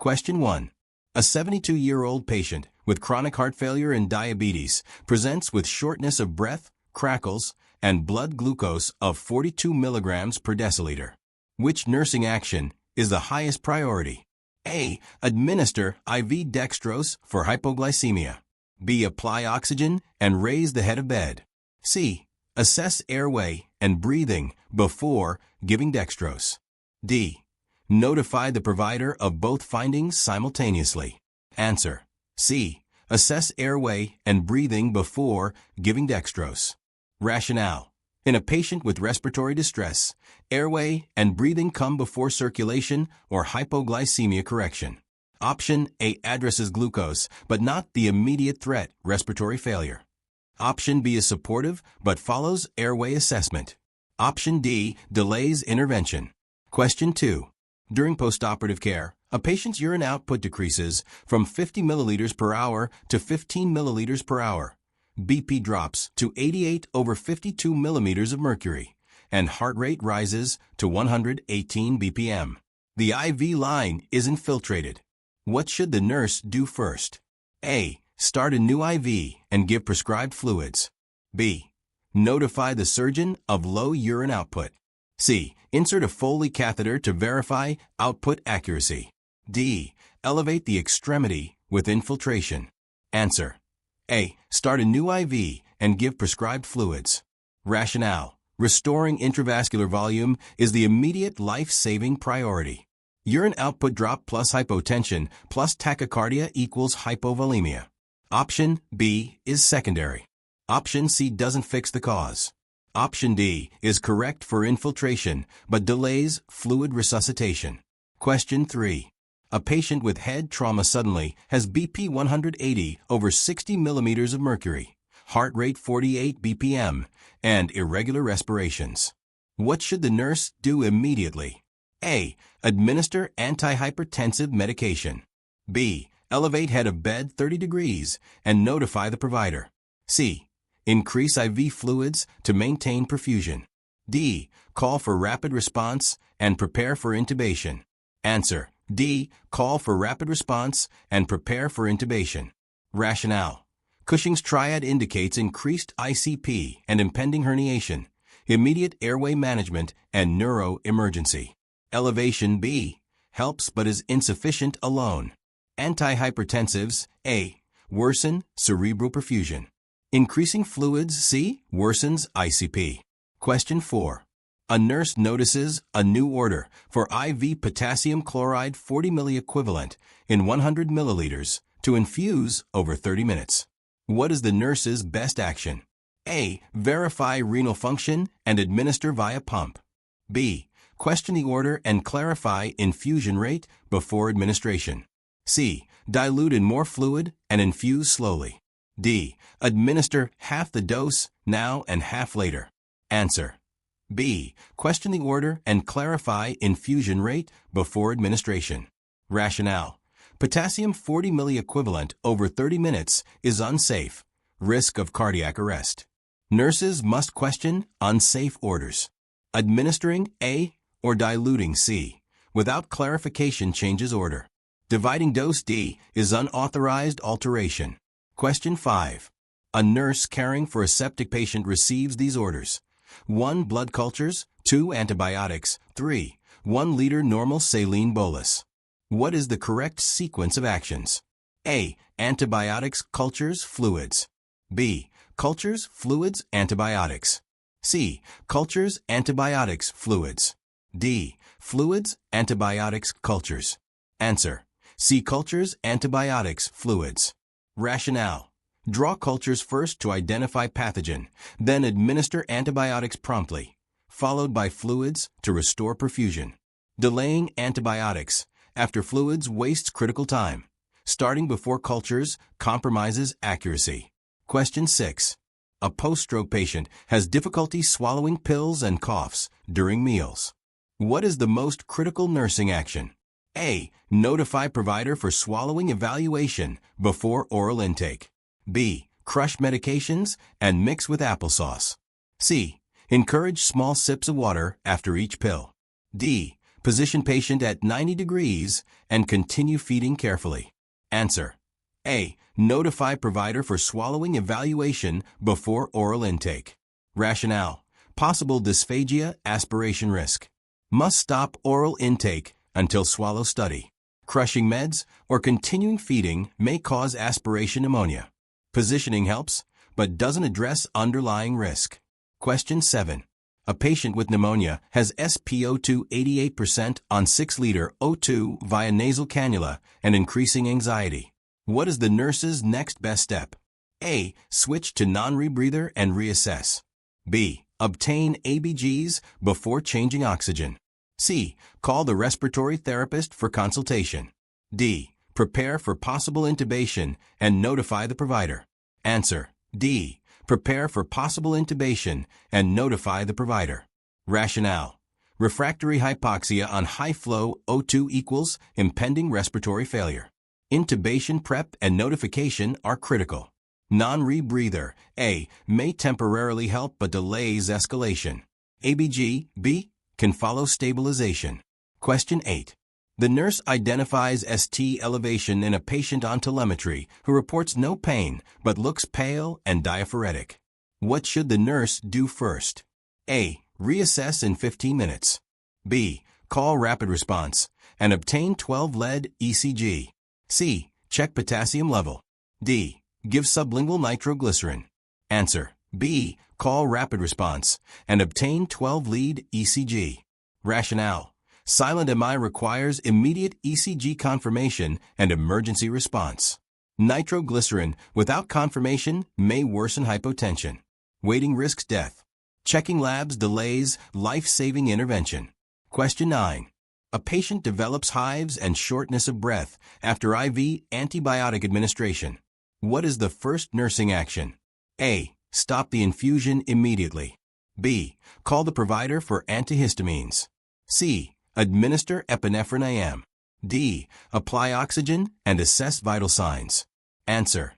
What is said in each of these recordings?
Question 1. A 72-year-old patient with chronic heart failure and diabetes presents with shortness of breath, crackles, and blood glucose of 42 milligrams per deciliter. Which nursing action is the highest priority? A. Administer IV dextrose for hypoglycemia. B. Apply oxygen and raise the head of bed. C. Assess airway and breathing before giving dextrose. D. Notify the provider of both findings simultaneously. Answer. C. Assess airway and breathing before giving dextrose. Rationale. In a patient with respiratory distress, airway and breathing come before circulation or hypoglycemia correction. Option A addresses glucose, but not the immediate threat, respiratory failure. Option B is supportive, but follows airway assessment. Option D delays intervention. Question 2. During postoperative care, a patient's urine output decreases from 50 milliliters per hour to 15 milliliters per hour. BP drops to 88/52 millimeters of mercury, and heart rate rises to 118 BPM. The IV line is infiltrated. What should the nurse do first? A. Start a new IV and give prescribed fluids. B. Notify the surgeon of low urine output. C. Insert a Foley catheter to verify output accuracy. D. Elevate the extremity with infiltration. Answer. A. Start a new IV and give prescribed fluids. Rationale. Restoring intravascular volume is the immediate life-saving priority. Urine output drop plus hypotension plus tachycardia equals hypovolemia. Option B is secondary. Option C doesn't fix the cause. Option D is correct for infiltration, but delays fluid resuscitation. Question 3. A patient with head trauma suddenly has BP 180/60 millimeters of mercury, heart rate 48 BPM, and irregular respirations. What should the nurse do immediately? A. Administer antihypertensive medication. B. Elevate head of bed 30 degrees and notify the provider. C. Increase IV fluids to maintain perfusion. D. Call for rapid response and prepare for intubation. Answer. D. Call for rapid response and prepare for intubation. Rationale. Cushing's triad indicates increased ICP and impending herniation, immediate airway management, and neuro-emergency. Elevation B. Helps but is insufficient alone. Antihypertensives A. Worsen cerebral perfusion. Increasing fluids C. Worsens ICP. Question 4. A nurse notices a new order for IV potassium chloride 40 milliequivalent in 100 milliliters to infuse over 30 minutes. What is the nurse's best action? A. Verify renal function and administer via pump. B. Question the order and clarify infusion rate before administration. C. Dilute in more fluid and infuse slowly. D. Administer half the dose now and half later. Answer. B. Question the order and clarify infusion rate before administration. Rationale. Potassium 40 milliequivalent over 30 minutes is unsafe. Risk of cardiac arrest. Nurses must question unsafe orders. Administering A or diluting C without clarification changes order. Dividing dose D is unauthorized alteration. Question 5. A nurse caring for a septic patient receives these orders. 1 blood cultures, 2 antibiotics, 3 1 liter normal saline bolus. What is the correct sequence of actions? A. Antibiotics, cultures, fluids. B. Cultures, fluids, antibiotics. C. Cultures, antibiotics, fluids. D. Fluids, antibiotics, cultures. Answer. C. Cultures, antibiotics, fluids. Rationale. Draw cultures first to identify pathogen, then administer antibiotics promptly, followed by fluids to restore perfusion. Delaying antibiotics after fluids wastes critical time. Starting before cultures compromises accuracy. Question 6. A post-stroke patient has difficulty swallowing pills and coughs during meals. What is the most critical nursing action? A. Notify provider for swallowing evaluation before oral intake. B. Crush medications and mix with applesauce. C. Encourage small sips of water after each pill. D. Position patient at 90 degrees and continue feeding carefully. Answer. A. Notify provider for swallowing evaluation before oral intake. Rationale. Possible dysphagia, aspiration risk. Must stop oral intake until swallow study. Crushing meds or continuing feeding may cause aspiration pneumonia. Positioning helps, but doesn't address underlying risk. Question 7. A patient with pneumonia has SpO2 88% on 6-liter O2 via nasal cannula and increasing anxiety. What is the nurse's next best step? A. Switch to non-rebreather and reassess. B. Obtain ABGs before changing oxygen. C. Call the respiratory therapist for consultation. D. Prepare for possible intubation and notify the provider. Answer. D. Prepare for possible intubation and notify the provider. Rationale. Refractory hypoxia on high-flow O2 equals impending respiratory failure. Intubation prep and notification are critical. Non-rebreather, A, may temporarily help but delays escalation. ABG, B, can follow stabilization. Question 8. The nurse identifies ST elevation in a patient on telemetry who reports no pain but looks pale and diaphoretic. What should the nurse do first? A. Reassess in 15 minutes. B. Call rapid response and obtain 12-lead ECG. C. Check potassium level. D. Give sublingual nitroglycerin. Answer. B. Call rapid response and obtain 12-lead ECG. Rationale. Silent MI requires immediate ECG confirmation and emergency response. Nitroglycerin without confirmation may worsen hypotension. Waiting risks death. Checking labs delays life-saving intervention. Question 9. A patient develops hives and shortness of breath after IV antibiotic administration. What is the first nursing action? A. Stop the infusion immediately. B. Call the provider for antihistamines. C. Administer epinephrine IM. D. Apply oxygen and assess vital signs. Answer.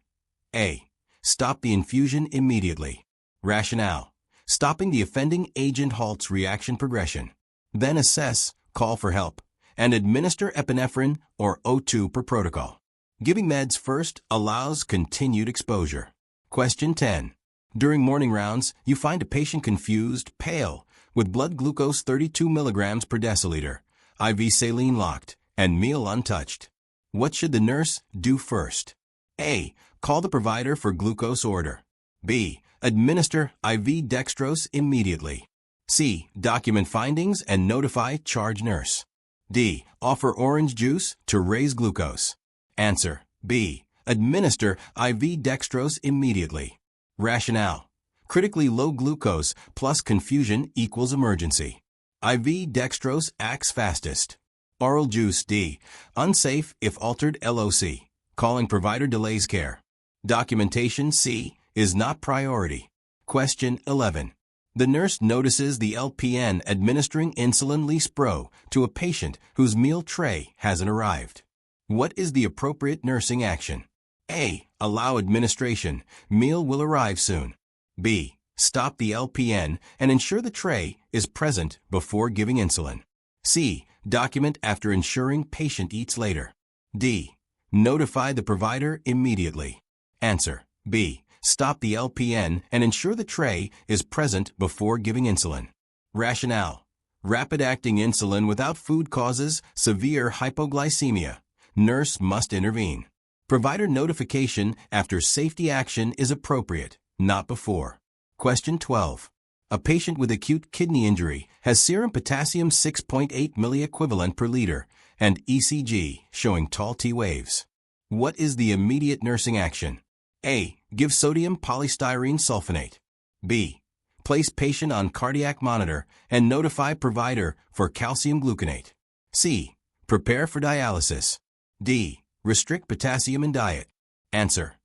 A. Stop the infusion immediately. Rationale. Stopping the offending agent halts reaction progression. Then assess, call for help, and administer epinephrine or O2 per protocol. Giving meds first allows continued exposure. Question 10. During morning rounds, you find a patient confused, pale, with blood glucose 32 milligrams per deciliter, IV saline locked, and meal untouched. What should the nurse do first? A. Call the provider for glucose order. B. Administer IV dextrose immediately. C. Document findings and notify charge nurse. D. Offer orange juice to raise glucose. Answer. B. Administer IV dextrose immediately. Rationale. Critically low glucose plus confusion equals emergency. IV dextrose acts fastest. Oral juice. D. Unsafe if altered LOC. Calling provider delays care. Documentation. C. Is not priority. Question 11. The nurse notices the LPN administering insulin Lispro to a patient whose meal tray hasn't arrived. What is the appropriate nursing action? A. Allow administration. Meal will arrive soon. B. Stop the LPN and ensure the tray is present before giving insulin. C. Document after ensuring patient eats later. D. Notify the provider immediately. Answer. B. Stop the LPN and ensure the tray is present before giving insulin. Rationale. Rapid-acting insulin without food causes severe hypoglycemia. Nurse must intervene. Provider notification after safety action is appropriate, not before. Question 12. A patient with acute kidney injury has serum potassium 6.8 milliequivalent per liter and ECG showing tall T waves. What is the immediate nursing action? A. Give sodium polystyrene sulfonate. B. Place patient on cardiac monitor and notify provider for calcium gluconate. C. Prepare for dialysis. D. Restrict potassium in diet. Answer.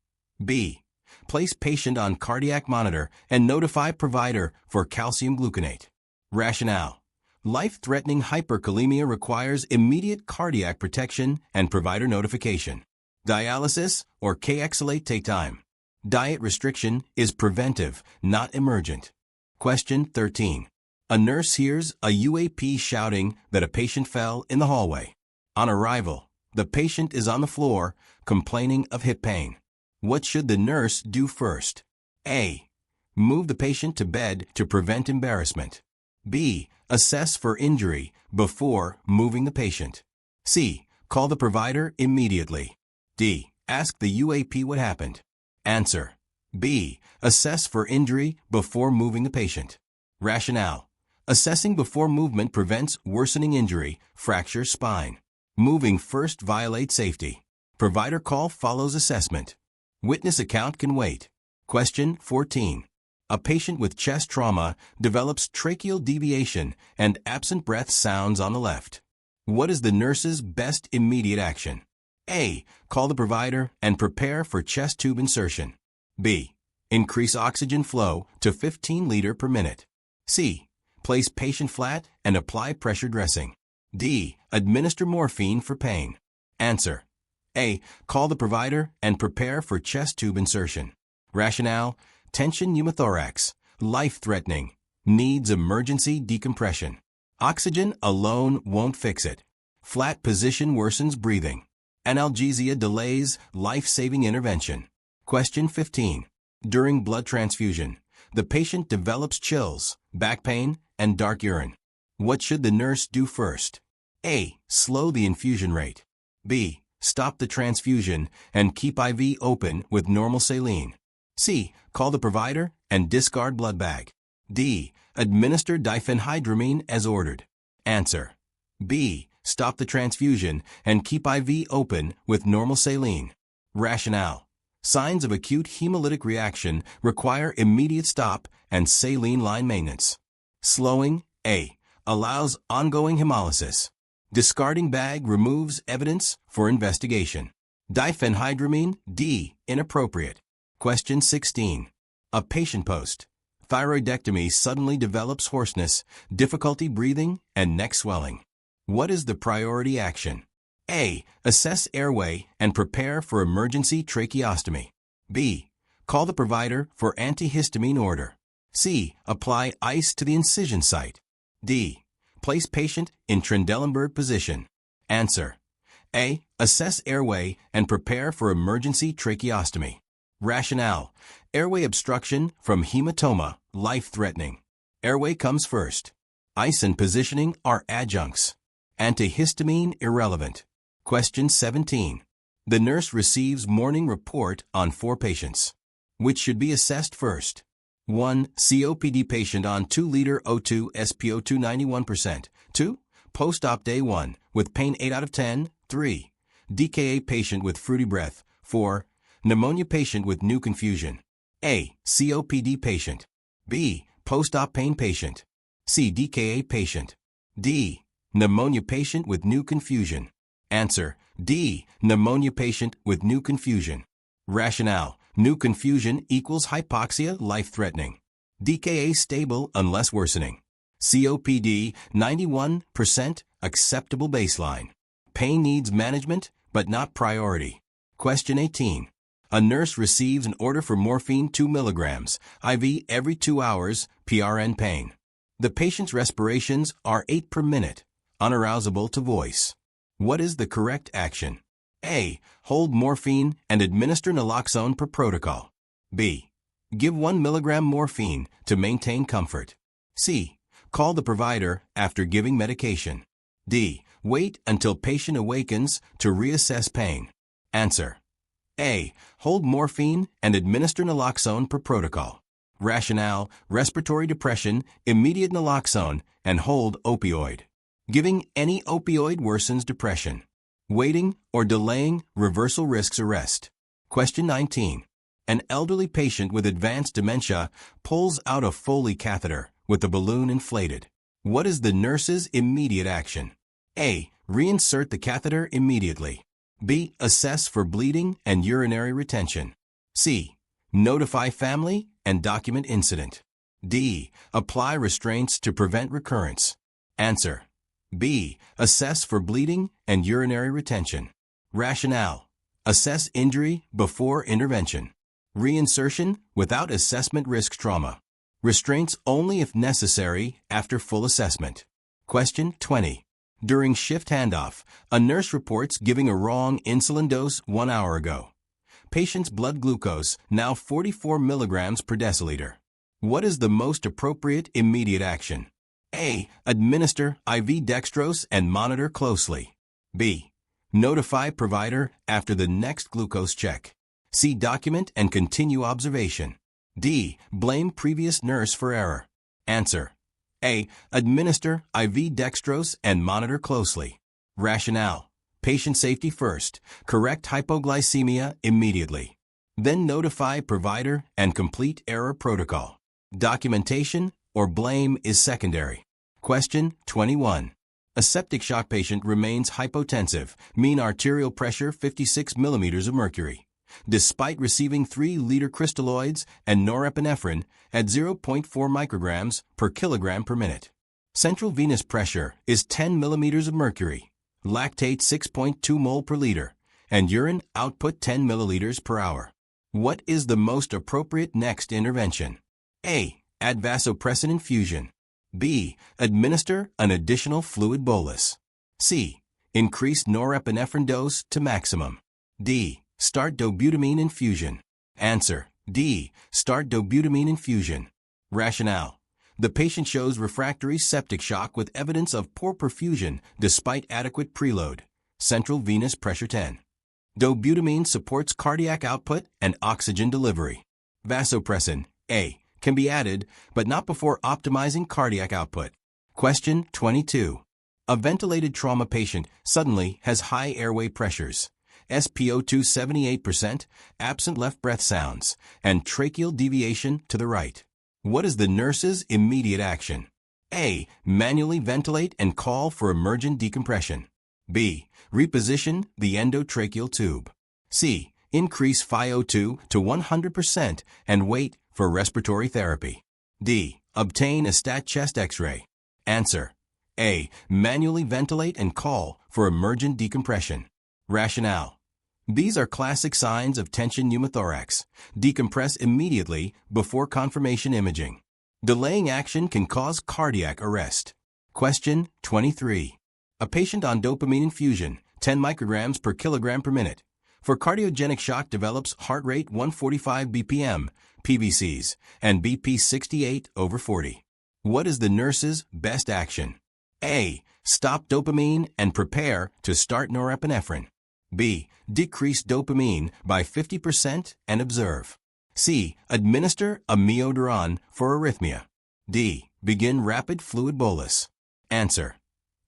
B. Place patient on cardiac monitor and notify provider for calcium gluconate. Rationale. Life-threatening hyperkalemia requires immediate cardiac protection and provider notification. Dialysis or K-exhalate take time. Diet restriction is preventive, not emergent. Question 13. A nurse hears a UAP shouting that a patient fell in the hallway. On arrival, the patient is on the floor, complaining of hip pain. What should the nurse do first? A. Move the patient to bed to prevent embarrassment. B. Assess for injury before moving the patient. C. Call the provider immediately. D. Ask the UAP what happened. Answer. B. Assess for injury before moving the patient. Rationale. Assessing before movement prevents worsening injury, fracture spine. Moving first violates safety. Provider call follows assessment. Witness account can wait. Question 14. A patient with chest trauma develops tracheal deviation and absent breath sounds on the left. What is the nurse's best immediate action? A. Call the provider and prepare for chest tube insertion. B. Increase oxygen flow to 15 liters per minute. C. Place patient flat and apply pressure dressing. D. Administer morphine for pain. Answer. A. Call the provider and prepare for chest tube insertion. Rationale. Tension pneumothorax. Life-threatening. Needs emergency decompression. Oxygen alone won't fix it. Flat position worsens breathing. Analgesia delays life-saving intervention. Question 15. During blood transfusion, the patient develops chills, back pain, and dark urine. What should the nurse do first? A. Slow the infusion rate. B. Stop the transfusion and keep IV open with normal saline. C. Call the provider and discard blood bag. D. Administer diphenhydramine as ordered. Answer. B. Stop the transfusion and keep IV open with normal saline. Rationale. Signs of acute hemolytic reaction require immediate stop and saline line maintenance. Slowing. A. Allows ongoing hemolysis. Discarding bag removes evidence for investigation. Diphenhydramine. D. Inappropriate. Question 16. A patient post-thyroidectomy suddenly develops hoarseness, difficulty breathing, and neck swelling. What is the priority action? A. Assess airway and prepare for emergency tracheostomy. B. Call the provider for antihistamine order. C. Apply ice to the incision site. D. Place patient in Trendelenburg position. Answer. A. Assess airway and prepare for emergency tracheostomy. Rationale. Airway obstruction from hematoma, life-threatening. Airway comes first. Ice and positioning are adjuncts. Antihistamine irrelevant. Question 17. The nurse receives morning report on 4 patients. Which should be assessed first? 1. COPD patient on 2-liter O2 SpO2 91%. 2. Post-op day 1 with pain 8 out of 10. 3. DKA patient with fruity breath. 4. Pneumonia patient with new confusion. A. COPD patient. B. Post-op pain patient. C. DKA patient. D. Pneumonia patient with new confusion. Answer. D. Pneumonia patient with new confusion. Rationale. New confusion equals hypoxia, life-threatening. DKA stable unless worsening. COPD 91% acceptable baseline. Pain needs management, but not priority. Question 18. A nurse receives an order for morphine 2 milligrams, IV every 2 hours, PRN pain. The patient's respirations are 8 per minute, unarousable to voice. What is the correct action? A. Hold morphine and administer naloxone per protocol. B. Give 1 milligram morphine to maintain comfort. C. Call the provider after giving medication. D. Wait until patient awakens to reassess pain. Answer. A. Hold morphine and administer naloxone per protocol. Rationale, respiratory depression, immediate naloxone, and hold opioid. Giving any opioid worsens depression. Waiting or delaying reversal risks arrest. Question 19. An elderly patient with advanced dementia pulls out a Foley catheter with the balloon inflated. What is the nurse's immediate action? A. Reinsert the catheter immediately. B. Assess for bleeding and urinary retention. C. Notify family and document incident. D. Apply restraints to prevent recurrence. Answer. B. Assess for bleeding and urinary retention. Rationale. Assess injury before intervention. Reinsertion without assessment risks trauma. Restraints only if necessary after full assessment. Question 20. During shift handoff, a nurse reports giving a wrong insulin dose 1 hour ago. Patient's blood glucose now 44 milligrams per deciliter. What is the most appropriate immediate action? A. Administer IV dextrose and monitor closely. B. Notify provider after the next glucose check. C. Document and continue observation. D. Blame previous nurse for error. Answer. A. Administer IV dextrose and monitor closely. Rationale. Patient safety first. Correct hypoglycemia immediately. Then notify provider and complete error protocol. Documentation or blame is secondary. Question 21. A septic shock patient remains hypotensive, mean arterial pressure 56 millimeters of mercury, despite receiving 3-liter crystalloids and norepinephrine at 0.4 micrograms per kilogram per minute. Central venous pressure is 10 millimeters of mercury, lactate 6.2 mol per liter, and urine output 10 milliliters per hour. What is the most appropriate next intervention? A. Add vasopressin infusion. B. Administer an additional fluid bolus. C. Increase norepinephrine dose to maximum. D. Start dobutamine infusion. Answer. D. Start dobutamine infusion. Rationale. The patient shows refractory septic shock with evidence of poor perfusion despite adequate preload. Central venous pressure 10. Dobutamine supports cardiac output and oxygen delivery. Vasopressin, A, can be added, but not before optimizing cardiac output. Question 22. A ventilated trauma patient suddenly has high airway pressures, SpO2 78%, absent left breath sounds, and tracheal deviation to the right. What is the nurse's immediate action? A. Manually ventilate and call for emergent decompression. B. Reposition the endotracheal tube. C. Increase FiO2 to 100% and wait for respiratory therapy. D. Obtain a stat chest X-ray. Answer. A. Manually ventilate and call for emergent decompression. Rationale. These are classic signs of tension pneumothorax. Decompress immediately before confirmation imaging. Delaying action can cause cardiac arrest. Question 23. A patient on dopamine infusion, 10 micrograms per kilogram per minute, for cardiogenic shock develops heart rate 145 BPM, PVCs, and BP 68/40. What is the nurse's best action? A. Stop dopamine and prepare to start norepinephrine. B. Decrease dopamine by 50% and observe. C. Administer amiodarone for arrhythmia. D. Begin rapid fluid bolus. Answer.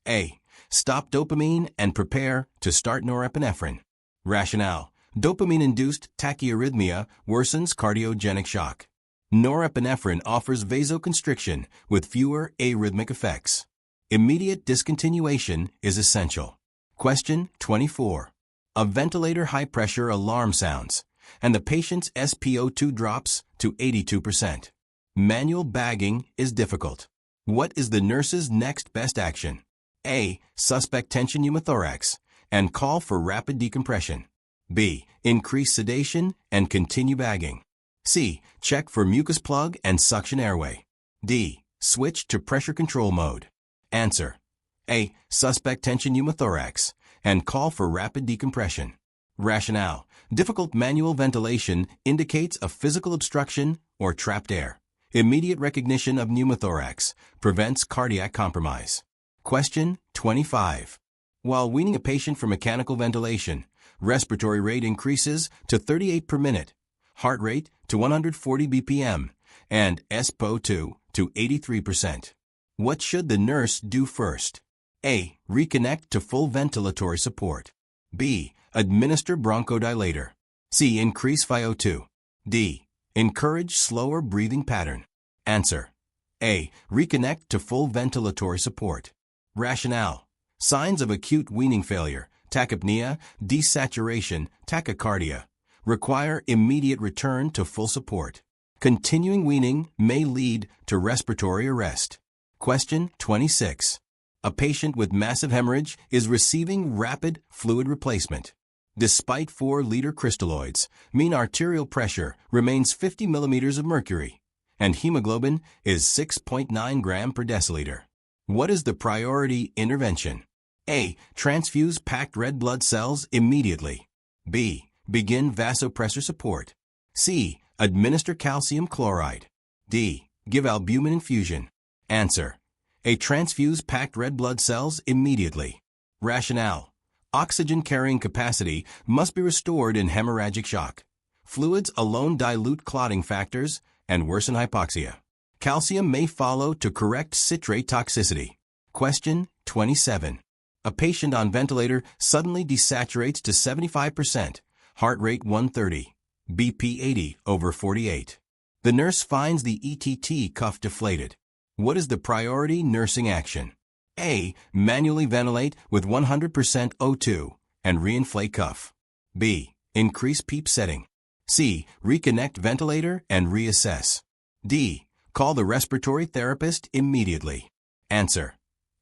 A. Stop dopamine and prepare to start norepinephrine. Rationale. Dopamine-induced tachyarrhythmia worsens cardiogenic shock. Norepinephrine offers vasoconstriction with fewer arrhythmic effects. Immediate discontinuation is essential. Question 24. A ventilator high-pressure alarm sounds, and the patient's SpO2 drops to 82%. Manual bagging is difficult. What is the nurse's next best action? A. Suspect tension pneumothorax and call for rapid decompression. B. Increase sedation and continue bagging. C. Check for mucus plug and suction airway. D. Switch to pressure control mode. Answer. A. Suspect tension pneumothorax and call for rapid decompression. Rationale. Difficult manual ventilation indicates a physical obstruction or trapped air. Immediate recognition of pneumothorax prevents cardiac compromise. Question 25. While weaning a patient from mechanical ventilation, respiratory rate increases to 38 per minute, heart rate to 140 BPM, and SpO2 to 83%. What should the nurse do first? A. Reconnect to full ventilatory support. B. Administer bronchodilator. C. Increase FiO2. D. Encourage slower breathing pattern. Answer. A. Reconnect to full ventilatory support. Rationale. Signs of acute weaning failure, tachypnea, desaturation, tachycardia, require immediate return to full support. Continuing weaning may lead to respiratory arrest. Question 26. A patient with massive hemorrhage is receiving rapid fluid replacement. Despite 4-liter crystalloids, mean arterial pressure remains 50 millimeters of mercury, and hemoglobin is 6.9 gram per deciliter. What is the priority intervention? A. Transfuse packed red blood cells immediately. B. Begin vasopressor support. C. Administer calcium chloride. D. Give albumin infusion. Answer. A. Transfuse packed red blood cells immediately. Rationale. Oxygen carrying capacity must be restored in hemorrhagic shock. Fluids alone dilute clotting factors and worsen hypoxia. Calcium may follow to correct citrate toxicity. Question 27. A patient on ventilator suddenly desaturates to 75%, heart rate 130, BP 80/48. The nurse finds the ETT cuff deflated. What is the priority nursing action? A. Manually ventilate with 100% O2 and reinflate cuff. B. Increase PEEP setting. C. Reconnect ventilator and reassess. D. Call the respiratory therapist immediately. Answer.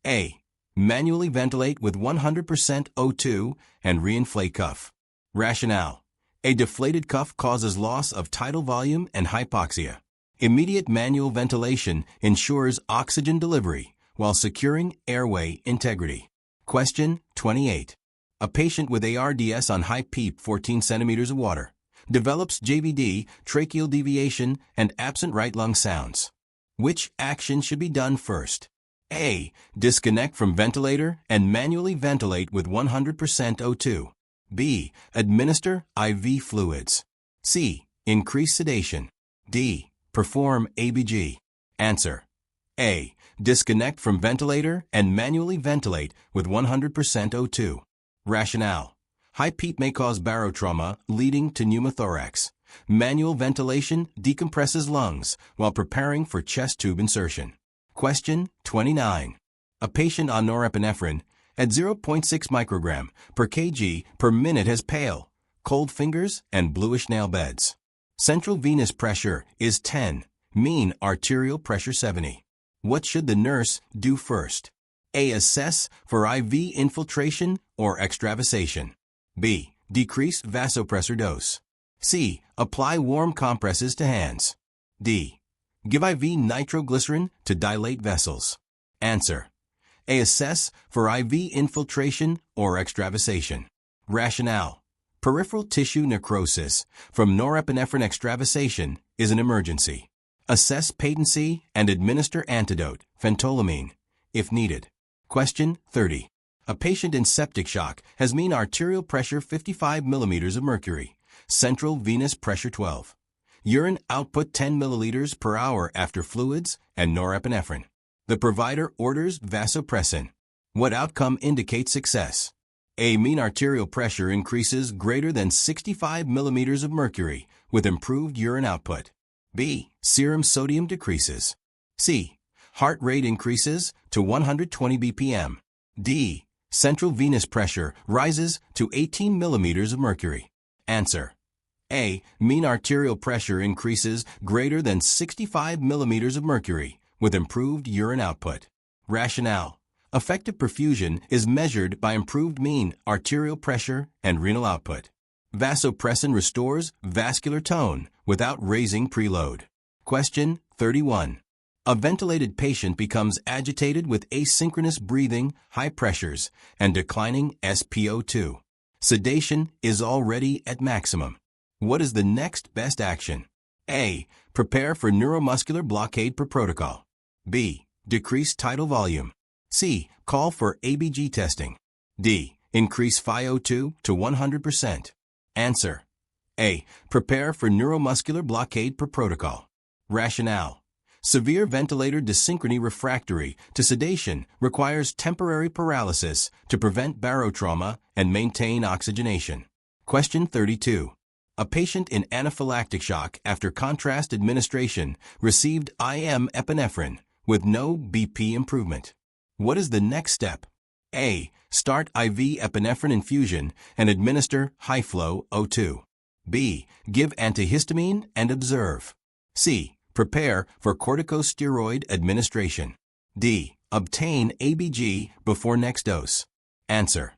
A. Manually ventilate with 100% O2 and reinflate cuff. Rationale. A deflated cuff causes loss of tidal volume and hypoxia. Immediate manual ventilation ensures oxygen delivery while securing airway integrity. Question 28. A patient with ARDS on high PEEP 14 centimeters of water develops JVD, tracheal deviation, and absent right lung sounds. Which action should be done first? A. Disconnect from ventilator and manually ventilate with 100% O2. B. Administer IV fluids. C. Increase sedation. D. Perform ABG. Answer. A. Disconnect from ventilator and manually ventilate with 100% O2. Rationale. High PEEP may cause barotrauma, leading to pneumothorax. Manual ventilation decompresses lungs while preparing for chest tube insertion. Question 29. A patient on norepinephrine at 0.6 microgram per kg per minute has pale, cold fingers, and bluish nail beds. Central venous pressure is 10, mean arterial pressure 70. What should the nurse do first? A. Assess for IV infiltration or extravasation. B. Decrease vasopressor dose. C. Apply warm compresses to hands. D. Give IV nitroglycerin to dilate vessels. Answer. A. Assess for IV infiltration or extravasation. Rationale. Peripheral tissue necrosis from norepinephrine extravasation is an emergency. Assess patency and administer antidote, phentolamine, if needed. Question 30. A patient in septic shock has mean arterial pressure 55 millimeters of mercury, central venous pressure 12. Urine output 10 milliliters per hour after fluids and norepinephrine. The provider orders vasopressin. What outcome indicates success? A. Mean arterial pressure increases greater than 65 millimeters of mercury with improved urine output. B. Serum sodium decreases. C. Heart rate increases to 120 bpm. D. Central venous pressure rises to 18 millimeters of mercury. Answer. A. Mean arterial pressure increases greater than 65 millimeters of mercury with improved urine output. Rationale. Effective perfusion is measured by improved mean arterial pressure and renal output. Vasopressin restores vascular tone without raising preload. Question 31. A ventilated patient becomes agitated with asynchronous breathing, high pressures, and declining SpO2. Sedation is already at maximum. What is the next best action? A. Prepare for neuromuscular blockade per protocol. B. Decrease tidal volume. C. Call for ABG testing. D. Increase FiO2 to 100%. Answer. A. Prepare for neuromuscular blockade per protocol. Rationale. Severe ventilator dysynchrony refractory to sedation requires temporary paralysis to prevent barotrauma and maintain oxygenation. Question 32. A patient in anaphylactic shock after contrast administration received IM epinephrine with no BP improvement. What is the next step? A. Start IV epinephrine infusion and administer high-flow O2. B. Give antihistamine and observe. C. Prepare for corticosteroid administration. D. Obtain ABG before next dose. Answer.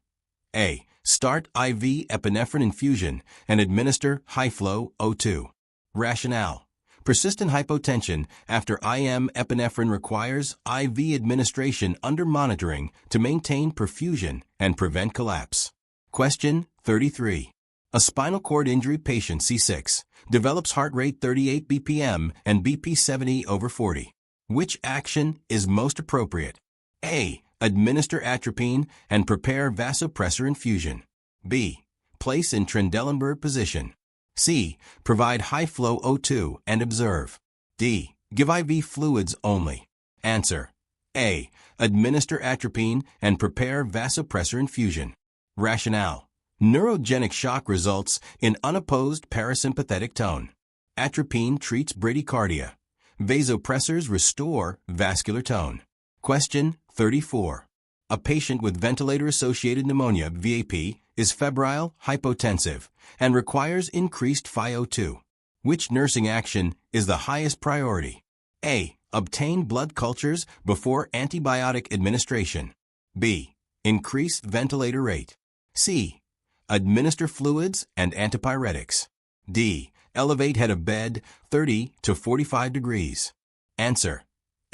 A. Start IV epinephrine infusion and administer high-flow O2. Rationale. Persistent hypotension after IM epinephrine requires IV administration under monitoring to maintain perfusion and prevent collapse. Question 33. A spinal cord injury patient C6 develops heart rate 38 BPM and BP 70/40. Which action is most appropriate? A. Administer atropine and prepare vasopressor infusion. B. Place in Trendelenburg position. C. Provide high-flow O2 and observe. D. Give IV fluids only. Answer. A. Administer atropine and prepare vasopressor infusion. Rationale. Neurogenic shock results in unopposed parasympathetic tone. Atropine treats bradycardia. Vasopressors restore vascular tone. Question 34. A patient with ventilator-associated pneumonia, VAP, is febrile, hypotensive, and requires increased FiO2. Which nursing action is the highest priority? A. Obtain blood cultures before antibiotic administration. B. Increase ventilator rate. C. Administer fluids and antipyretics. D. Elevate head of bed 30 to 45 degrees. Answer.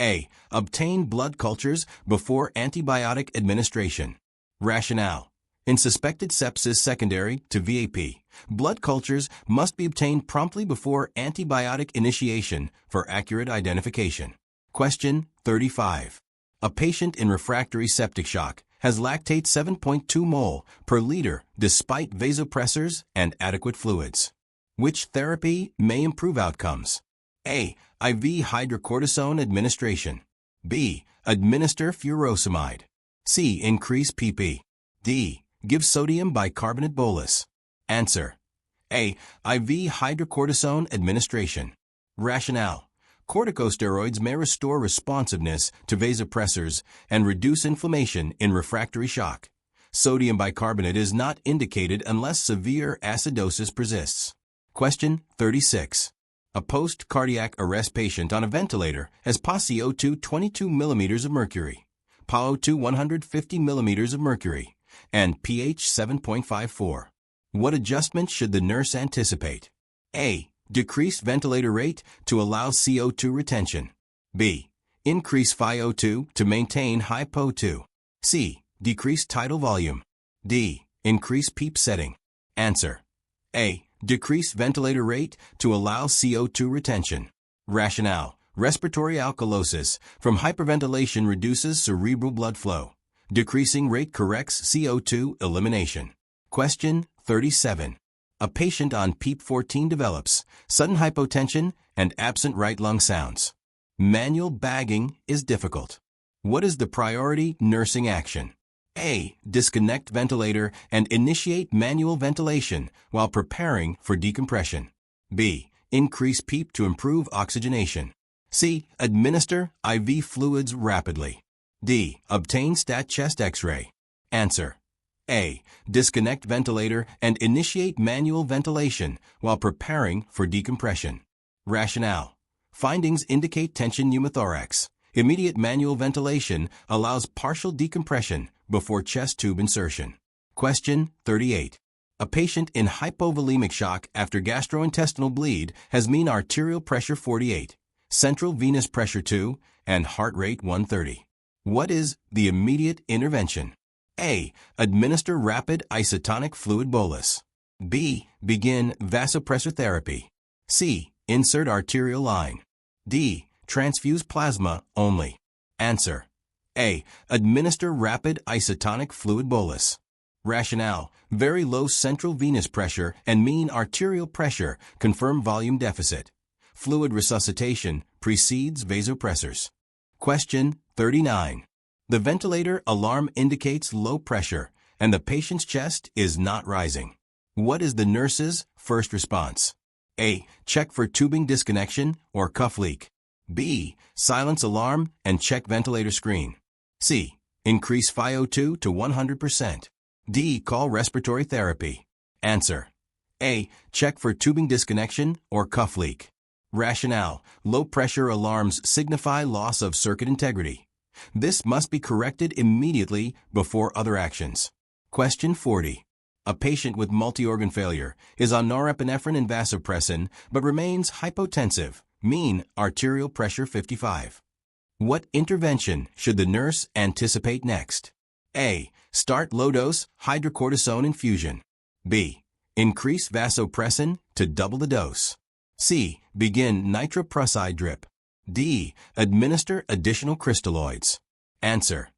A. Obtain blood cultures before antibiotic administration. Rationale. In suspected sepsis secondary to VAP, blood cultures must be obtained promptly before antibiotic initiation for accurate identification. Question 35. A patient in refractory septic shock has lactate 7.2 mol per liter despite vasopressors and adequate fluids. Which therapy may improve outcomes? A. IV hydrocortisone administration. B. Administer furosemide. C. Increase PP. D. Give sodium bicarbonate bolus. Answer. A. IV hydrocortisone administration. Rationale. Corticosteroids may restore responsiveness to vasopressors and reduce inflammation in refractory shock. Sodium bicarbonate is not indicated unless severe acidosis persists. Question 36. A post-cardiac arrest patient on a ventilator has PaCO2 22 mm of mercury, PaO2 150 mm of mercury, and pH 7.54. What adjustment should the nurse anticipate? A. Decrease ventilator rate to allow CO2 retention. B. Increase FiO2 to maintain high PO2. C. Decrease tidal volume. D. Increase PEEP setting. Answer. A. Decrease ventilator rate to allow CO2 retention. Rationale. Respiratory alkalosis from hyperventilation reduces cerebral blood flow. Decreasing rate corrects CO2 elimination. Question 37. A patient on PEEP 14 develops sudden hypotension and absent right lung sounds. Manual bagging is difficult. What is the priority nursing action? A. Disconnect ventilator and initiate manual ventilation while preparing for decompression. B. Increase PEEP to improve oxygenation. C. Administer IV fluids rapidly. D. Obtain stat chest X-ray. Answer. A. Disconnect ventilator and initiate manual ventilation while preparing for decompression. Rationale. Findings indicate tension pneumothorax. Immediate manual ventilation allows partial decompression before chest tube insertion. Question 38. A patient in hypovolemic shock after gastrointestinal bleed has mean arterial pressure 48, central venous pressure 2, and heart rate 130. What is the immediate intervention? A. Administer rapid isotonic fluid bolus. B. Begin vasopressor therapy. C. Insert arterial line. D. Transfuse plasma only. Answer. A. Administer rapid isotonic fluid bolus. Rationale. Very low central venous pressure and mean arterial pressure confirm volume deficit. Fluid resuscitation precedes vasopressors. Question 39. The ventilator alarm indicates low pressure and the patient's chest is not rising. What is the nurse's first response? A. Check for tubing disconnection or cuff leak. B. Silence alarm and check ventilator screen. C. Increase FiO2 to 100%. D. Call respiratory therapy. Answer. A. Check for tubing disconnection or cuff leak. Rationale. Low pressure alarms signify loss of circuit integrity. This must be corrected immediately before other actions. Question 40. A patient with multi-organ failure is on norepinephrine and vasopressin but remains hypotensive Mean arterial pressure 55. What intervention should the nurse anticipate next? A. Start low-dose hydrocortisone infusion. B. Increase vasopressin to double the dose. C. Begin nitroprusside drip. D. Administer additional crystalloids. Answer.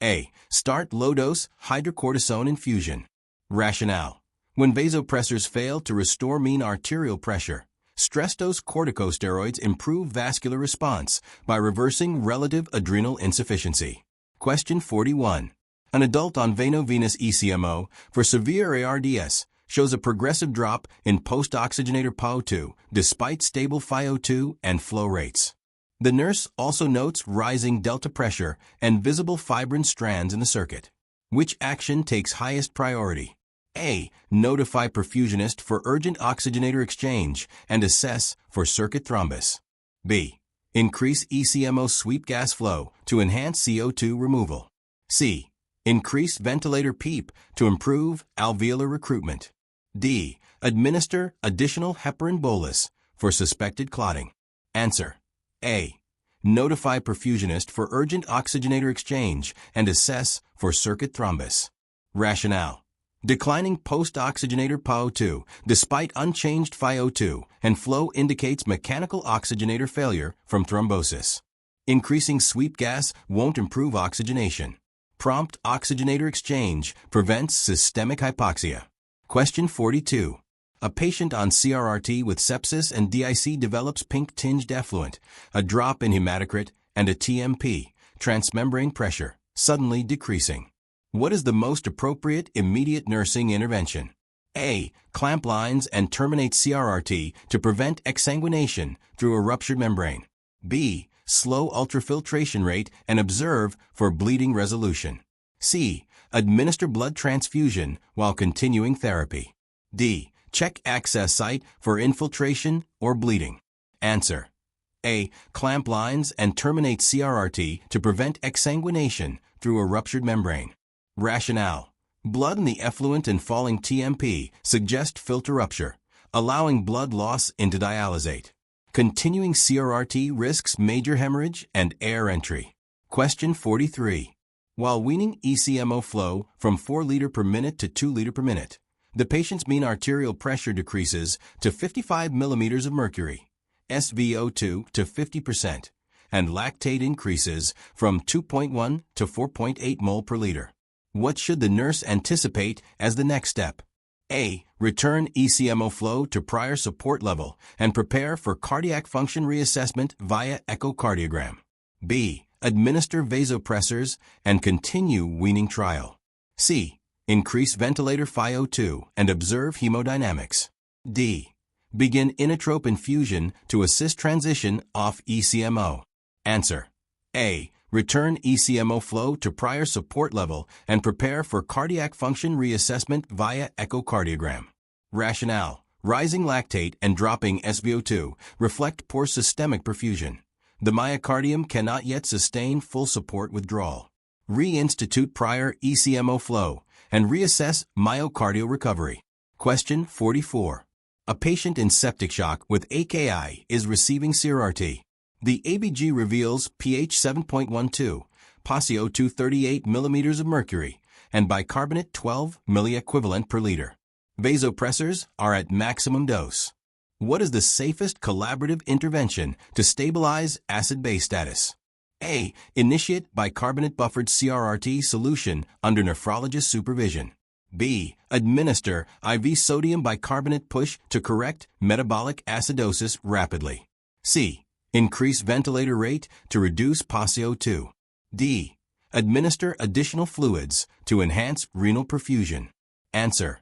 A. Start low-dose hydrocortisone infusion. Rationale. When vasopressors fail to restore mean arterial pressure, stress-dose corticosteroids improve vascular response by reversing relative adrenal insufficiency. Question 41. An adult on veno-venous ECMO for severe ARDS shows a progressive drop in post-oxygenator PaO2 despite stable FiO2 and flow rates. The nurse also notes rising delta pressure and visible fibrin strands in the circuit. Which action takes highest priority? A. Notify perfusionist for urgent oxygenator exchange and assess for circuit thrombus. B. Increase ECMO sweep gas flow to enhance CO2 removal. C. Increase ventilator PEEP to improve alveolar recruitment. D. Administer additional heparin bolus for suspected clotting. Answer. A. Notify perfusionist for urgent oxygenator exchange and assess for circuit thrombus. Rationale. Declining post-oxygenator PaO2 despite unchanged FiO2 and flow indicates mechanical oxygenator failure from thrombosis. Increasing sweep gas won't improve oxygenation. Prompt oxygenator exchange prevents systemic hypoxia. Question 42. A patient on CRRT with sepsis and DIC develops pink-tinged effluent, a drop in hematocrit, and a TMP, transmembrane pressure, suddenly decreasing. What is the most appropriate immediate nursing intervention? A. Clamp lines and terminate CRRT to prevent exsanguination through a ruptured membrane. B. Slow ultrafiltration rate and observe for bleeding resolution. C. Administer blood transfusion while continuing therapy. D. Check access site for infiltration or bleeding. Answer. A. Clamp lines and terminate CRRT to prevent exsanguination through a ruptured membrane. Rationale. Blood in the effluent and falling TMP suggest filter rupture, allowing blood loss into dialysate. Continuing CRRT risks major hemorrhage and air entry. Question 43. While weaning ECMO flow from 4 liter per minute to 2 liter per minute, the patient's mean arterial pressure decreases to 55 millimeters of mercury, SvO2 to 50%, and lactate increases from 2.1 to 4.8 mol per liter. What should the nurse anticipate as the next step? A. Return ECMO flow to prior support level and prepare for cardiac function reassessment via echocardiogram. B. Administer vasopressors and continue weaning trial. C. Increase ventilator FiO2 and observe hemodynamics. D. Begin inotrope infusion to assist transition off ECMO. Answer. A. Return ECMO flow to prior support level and prepare for cardiac function reassessment via echocardiogram. Rationale. Rising lactate and dropping SvO2 reflect poor systemic perfusion. The myocardium cannot yet sustain full support withdrawal. Reinstitute prior ECMO flow and reassess myocardial recovery. Question 44. A patient in septic shock with AKI is receiving CRRT. The ABG reveals pH 7.12, PaCO2 38 millimeters of mercury, and bicarbonate 12 milliequivalent per liter. Vasopressors are at maximum dose. What is the safest collaborative intervention to stabilize acid-base status? A. Initiate bicarbonate buffered CRRT solution under nephrologist supervision. B. Administer IV sodium bicarbonate push to correct metabolic acidosis rapidly. C. Increase ventilator rate to reduce PaCO2. D. Administer additional fluids to enhance renal perfusion. Answer.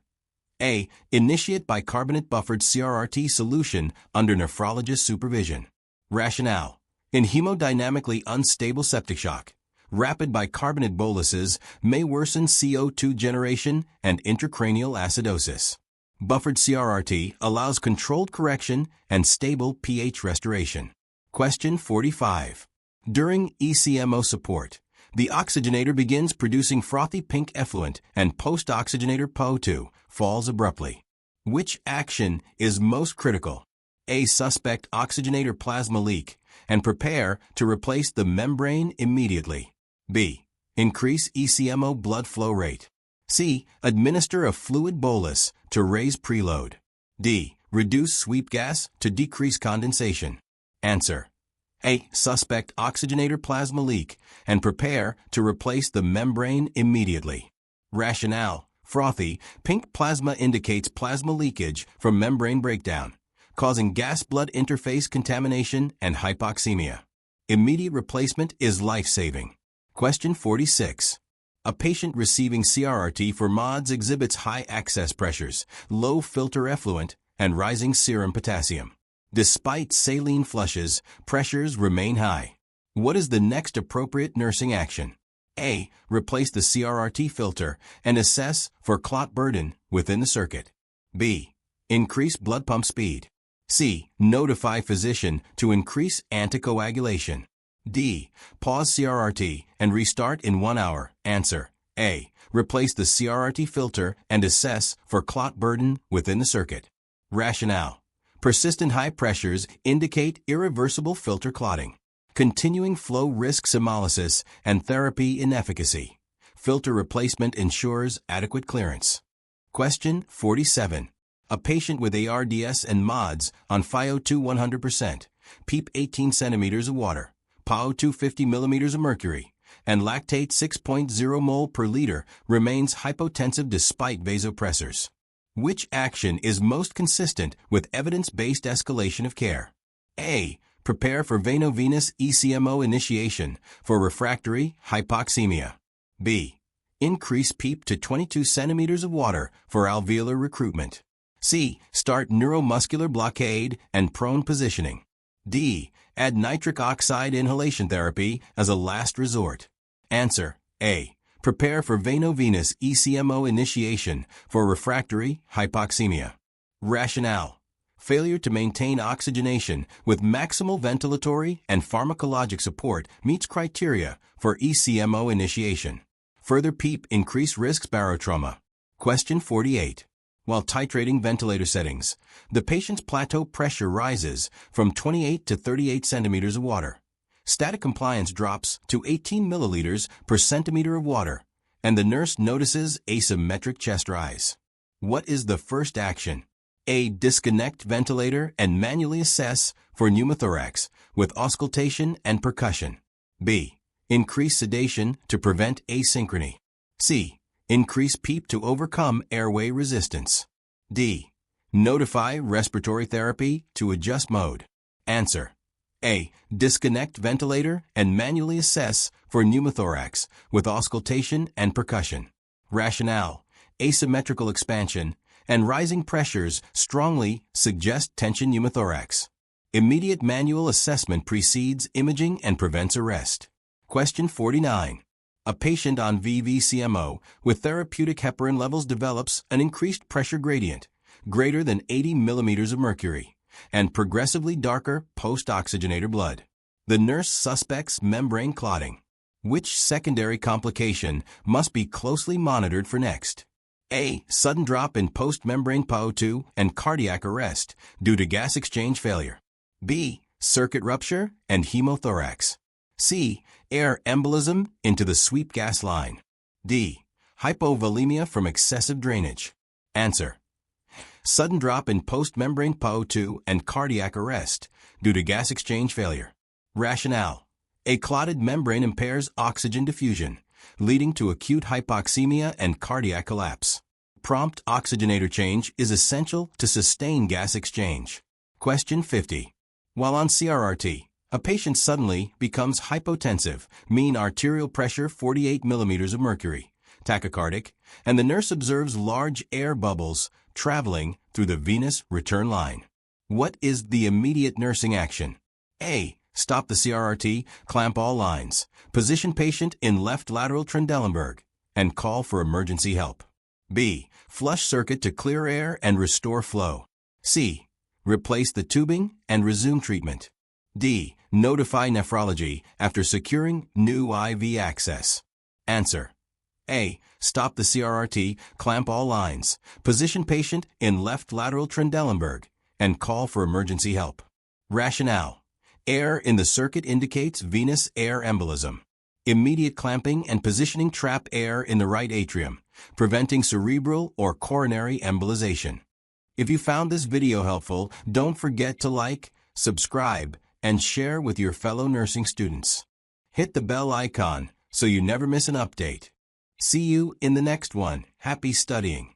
A. Initiate bicarbonate buffered CRRT solution under nephrologist supervision. Rationale. In hemodynamically unstable septic shock, rapid bicarbonate boluses may worsen CO2 generation and intracranial acidosis. Buffered CRRT allows controlled correction and stable pH restoration. Question 45. During ECMO support, the oxygenator begins producing frothy pink effluent and post-oxygenator PaO2 falls abruptly. Which action is most critical? A. Suspect oxygenator plasma leak, and prepare to replace the membrane immediately. B. Increase ECMO blood flow rate. C. Administer a fluid bolus to raise preload. D. Reduce sweep gas to decrease condensation. Answer: A. Suspect oxygenator plasma leak, and prepare to replace the membrane immediately. Rationale: frothy, pink plasma indicates plasma leakage from membrane breakdown, causing gas-blood interface contamination and hypoxemia. Immediate replacement is life-saving. Question 46. A patient receiving CRRT for MODS exhibits high access pressures, low filter effluent, and rising serum potassium. Despite saline flushes, pressures remain high. What is the next appropriate nursing action? A. Replace the CRRT filter and assess for clot burden within the circuit. B. Increase blood pump speed. C. Notify physician to increase anticoagulation. D. Pause CRRT and restart in 1 hour. Answer: A. Replace the CRRT filter and assess for clot burden within the circuit. Rationale: persistent high pressures indicate irreversible filter clotting. Continuing flow risks hemolysis and therapy inefficacy. Filter replacement ensures adequate clearance. Question 47. A patient with ARDS and MODS on FiO2 100%, PEEP 18 centimeters of water, PaO2 50 millimeters of mercury, and lactate 6.0 mol per liter remains hypotensive despite vasopressors. Which action is most consistent with evidence-based escalation of care? A. Prepare for veno-venous ECMO initiation for refractory hypoxemia. B. Increase PEEP to 22 centimeters of water for alveolar recruitment. C. Start neuromuscular blockade and prone positioning. D. Add nitric oxide inhalation therapy as a last resort. Answer: A. Prepare for veno-venous ECMO initiation for refractory hypoxemia. Rationale: failure to maintain oxygenation with maximal ventilatory and pharmacologic support meets criteria for ECMO initiation. Further PEEP increase risks barotrauma. Question 48. While titrating ventilator settings, the patient's plateau pressure rises from 28 to 38 centimeters of water. Static compliance drops to 18 milliliters per centimeter of water, and the nurse notices asymmetric chest rise. What is the first action? A. Disconnect ventilator and manually assess for pneumothorax with auscultation and percussion. B. Increase sedation to prevent asynchrony. C. Increase PEEP to overcome airway resistance. D. Notify respiratory therapy to adjust mode. Answer: A. Disconnect ventilator and manually assess for pneumothorax with auscultation and percussion. Rationale: asymmetrical expansion and rising pressures strongly suggest tension pneumothorax. Immediate manual assessment precedes imaging and prevents arrest. Question 49. A patient on VVCMO with therapeutic heparin levels develops an increased pressure gradient, greater than 80 millimeters of mercury, and progressively darker post-oxygenator blood. The nurse suspects membrane clotting. Which secondary complication must be closely monitored for next? A. Sudden drop in post-membrane PaO2 and cardiac arrest due to gas exchange failure. B. Circuit rupture and hemothorax. C. Air embolism into the sweep gas line. D. Hypovolemia from excessive drainage. Answer: sudden drop in post-membrane PaO2 and cardiac arrest due to gas exchange failure. Rationale: a clotted membrane impairs oxygen diffusion, leading to acute hypoxemia and cardiac collapse. Prompt oxygenator change is essential to sustain gas exchange. Question 50. While on CRRT, a patient suddenly becomes hypotensive, mean arterial pressure 48 millimeters of mercury, tachycardic, and the nurse observes large air bubbles traveling through the venous return line. What is the immediate nursing action? A. Stop the CRRT, clamp all lines, position patient in left lateral Trendelenburg, and call for emergency help. B. Flush circuit to clear air and restore flow. C. Replace the tubing and resume treatment. D. Notify nephrology after securing new IV access. Answer: A. Stop the CRRT, clamp all lines, position patient in left lateral Trendelenburg, and call for emergency help. Rationale: air in the circuit indicates venous air embolism. Immediate clamping and positioning trap air in the right atrium, preventing cerebral or coronary embolization. If you found this video helpful, don't forget to like, subscribe, and share with your fellow nursing students. Hit the bell icon so you never miss an update. See you in the next one. Happy studying!